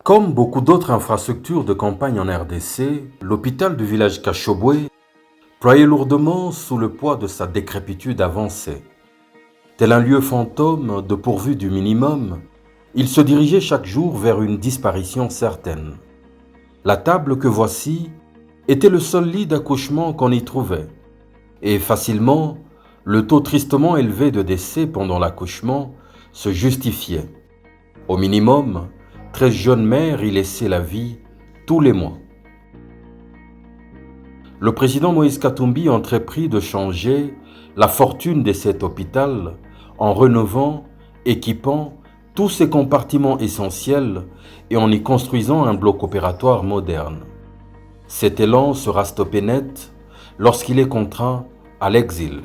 Comme beaucoup d'autres infrastructures de campagne en RDC, l'hôpital du village Kachobwe ployait lourdement sous le poids de sa décrépitude avancée. Tel un lieu fantôme dépourvu du minimum, il se dirigeait chaque jour vers une disparition certaine. La table que voici était le seul lit d'accouchement qu'on y trouvait, et facilement, le taux tristement élevé de décès pendant l'accouchement se justifiait. Au minimum, 13 jeunes mères y laissaient la vie tous les mois. Le président Moïse Katumbi entreprit de changer la fortune de cet hôpital en rénovant, équipant tous ses compartiments essentiels et en y construisant un bloc opératoire moderne. Cet élan sera stoppé net lorsqu'il est contraint à l'exil.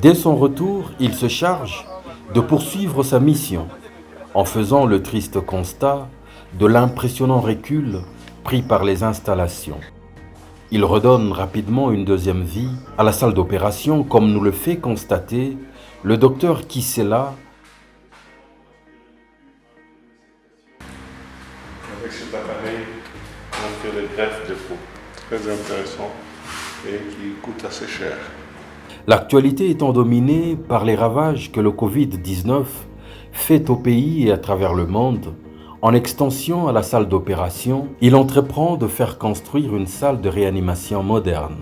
Dès son retour, il se charge de poursuivre sa mission en faisant le triste constat de l'impressionnant recul pris par les installations. Il redonne rapidement une deuxième vie à la salle d'opération, comme nous le fait constater le docteur Kissela. Avec cet appareil, on fait les greffes de peau. Très intéressant et qui coûte assez cher. L'actualité étant dominée par les ravages que le Covid-19 fait au pays et à travers le monde, en extension à la salle d'opération, il entreprend de faire construire une salle de réanimation moderne.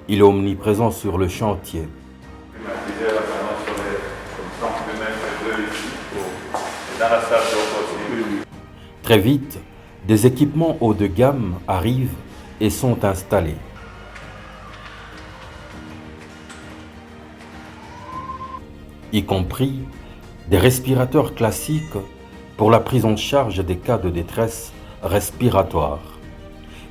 Il est omniprésent sur le chantier. Très vite, des équipements haut de gamme arrivent et sont installés. Y compris des respirateurs classiques pour la prise en charge des cas de détresse respiratoire.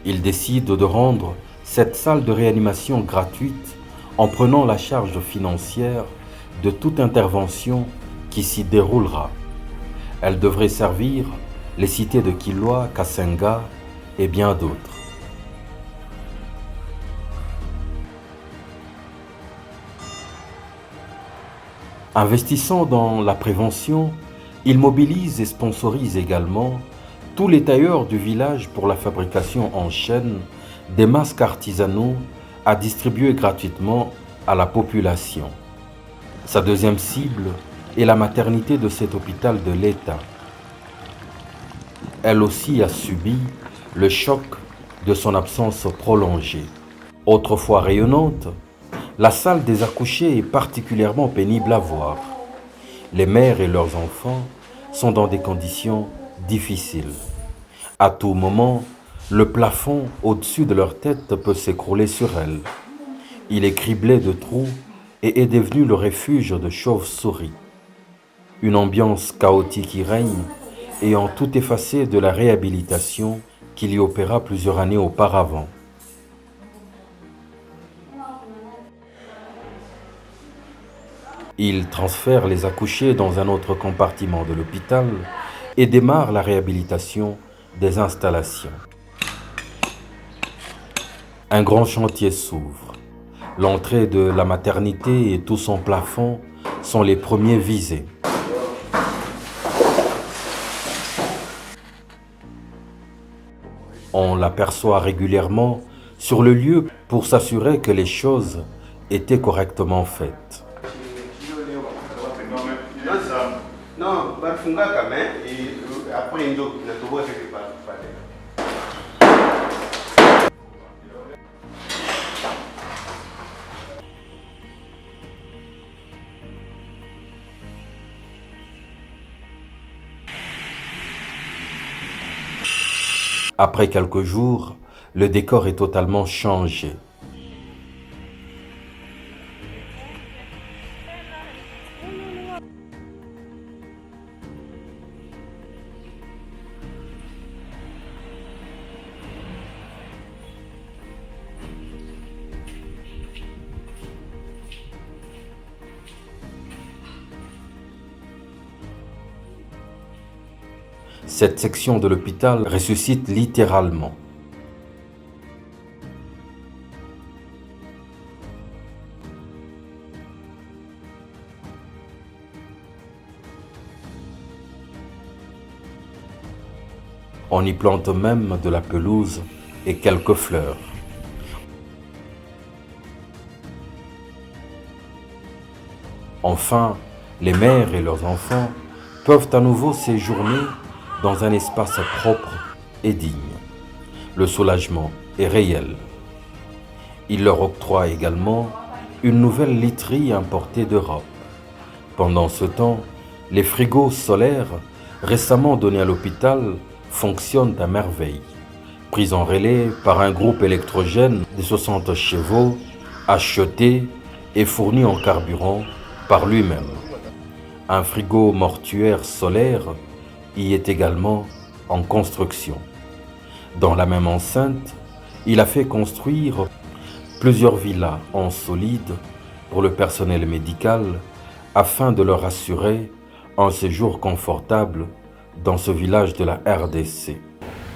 Il décide de rendre cette salle de réanimation gratuite en prenant la charge financière de toute intervention qui s'y déroulera. Elle devrait servir les cités de Kilwa, Kasenga et bien d'autres. Investissant dans la prévention, il mobilise et sponsorise également tous les tailleurs du village pour la fabrication en chaîne des masques artisanaux à distribuer gratuitement à la population. Sa deuxième cible est la maternité de cet hôpital de l'État. Elle aussi a subi le choc de son absence prolongée. Autrefois rayonnante, la salle des accouchés est particulièrement pénible à voir. Les mères et leurs enfants sont dans des conditions difficiles. À tout moment, le plafond au-dessus de leur tête peut s'écrouler sur elles. Il est criblé de trous et est devenu le refuge de chauves-souris. Une ambiance chaotique y règne, ayant tout effacé de la réhabilitation qu'il y opéra plusieurs années auparavant. Il transfère les accouchés dans un autre compartiment de l'hôpital et démarre la réhabilitation des installations. Un grand chantier s'ouvre. L'entrée de la maternité et tout son plafond sont les premiers visés. On l'aperçoit régulièrement sur le lieu pour s'assurer que les choses étaient correctement faites. Après quelques jours, le décor est totalement changé. Cette section de l'hôpital ressuscite littéralement. On y plante même de la pelouse et quelques fleurs. Enfin, les mères et leurs enfants peuvent à nouveau séjourner dans un espace propre et digne. Le soulagement est réel. Il leur octroie également une nouvelle literie importée d'Europe. Pendant ce temps, les frigos solaires récemment donnés à l'hôpital fonctionnent à merveille. Pris en relais par un groupe électrogène de 60 chevaux, acheté et fourni en carburant par lui-même. Un frigo mortuaire solaire y est également en construction. Dans la même enceinte, il a fait construire plusieurs villas en solide pour le personnel médical afin de leur assurer un séjour confortable dans ce village de la RDC.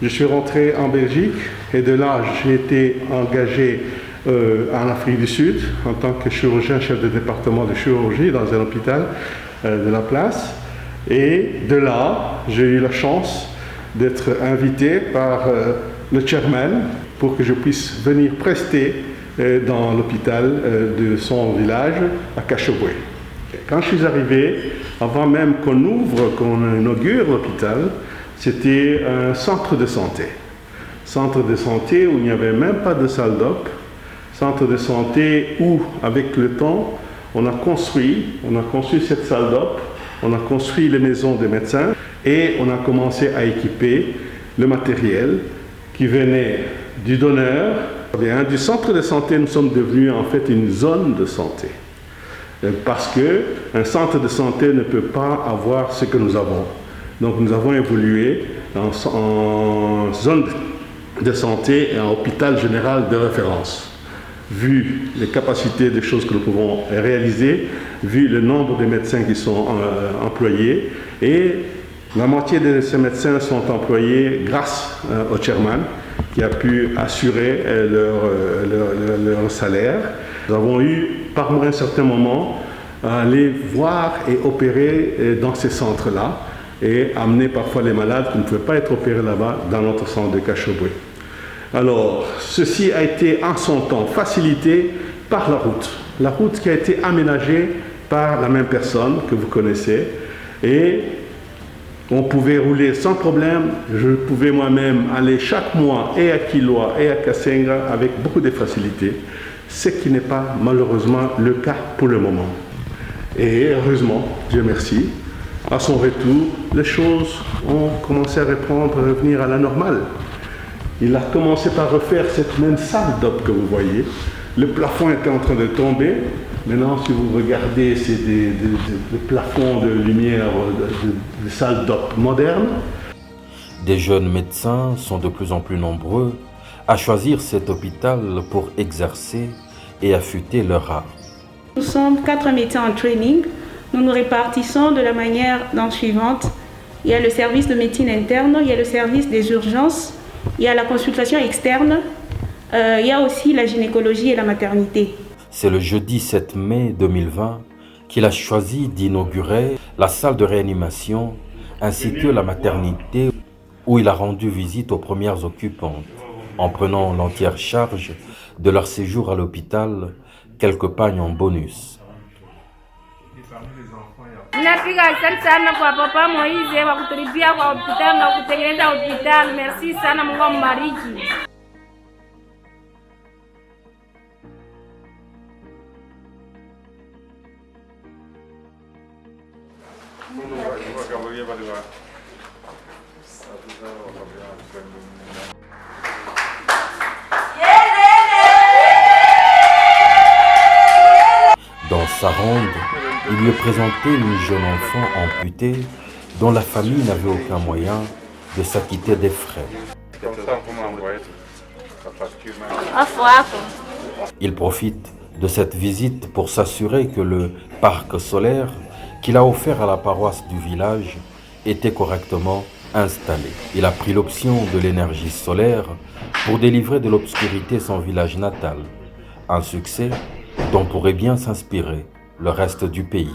Je suis rentré en Belgique et de là j'ai été engagé en Afrique du Sud en tant que chirurgien chef de département de chirurgie dans un hôpital de la place. Et de là, j'ai eu la chance d'être invité par le chairman pour que je puisse venir prester dans l'hôpital de son village à Cachoboué. Quand je suis arrivé, avant même qu'on inaugure l'hôpital, c'était un centre de santé. Centre de santé où il n'y avait même pas de salle d'op. Centre de santé où, avec le temps, on a construit cette salle d'op, on a construit les maisons des médecins et on a commencé à équiper le matériel qui venait du donneur. Du centre de santé, nous sommes devenus en fait une zone de santé. Parce qu'un centre de santé ne peut pas avoir ce que nous avons. Donc nous avons évolué en zone de santé et en hôpital général de référence. Vu les capacités des choses que nous pouvons réaliser, vu le nombre de médecins qui sont employés, et la moitié de ces médecins sont employés grâce au chairman qui a pu assurer leur salaire. Nous avons eu par un certain moment à aller voir et opérer dans ces centres-là et amener parfois les malades qui ne pouvaient pas être opérés là-bas dans notre centre de Cachoboué. Alors, ceci a été en son temps facilité par la route qui a été aménagée par la même personne que vous connaissez, et on pouvait rouler sans problème. Je pouvais moi-même aller chaque mois et à Kilwa et à Kassenga avec beaucoup de facilité, ce qui n'est pas malheureusement le cas pour le moment. Et heureusement, Dieu merci, à son retour, les choses ont commencé à revenir à la normale. Il a commencé par refaire cette même salle d'op que vous voyez. Le plafond était en train de tomber. Maintenant, si vous regardez, c'est des plafonds de lumière de salles d'op modernes. Des jeunes médecins sont de plus en plus nombreux à choisir cet hôpital pour exercer et affûter leur art. Nous sommes 4 médecins en training. Nous nous répartissons de la manière suivante. Il y a le service de médecine interne, il y a le service des urgences, il y a la consultation externe, il y a aussi la gynécologie et la maternité. C'est le jeudi 7 mai 2020 qu'il a choisi d'inaugurer la salle de réanimation ainsi que la maternité où il a rendu visite aux premières occupantes en prenant l'entière charge de leur séjour à l'hôpital, quelques pagnes en bonus. Napiga asante sana kwa Papa Moize wa kutulipia kwa hospitali na kutengeneza hospitali. Merci sana, Mungu ambariki. Dans sa ronde, il lui est présenté une jeune enfant amputée dont la famille n'avait aucun moyen de s'acquitter des frais. Il profite de cette visite pour s'assurer que le parc solaire qu'il a offert à la paroisse du village était correctement installé. Il a pris l'option de l'énergie solaire pour délivrer de l'obscurité son village natal. Un succès dont pourrait bien s'inspirer le reste du pays.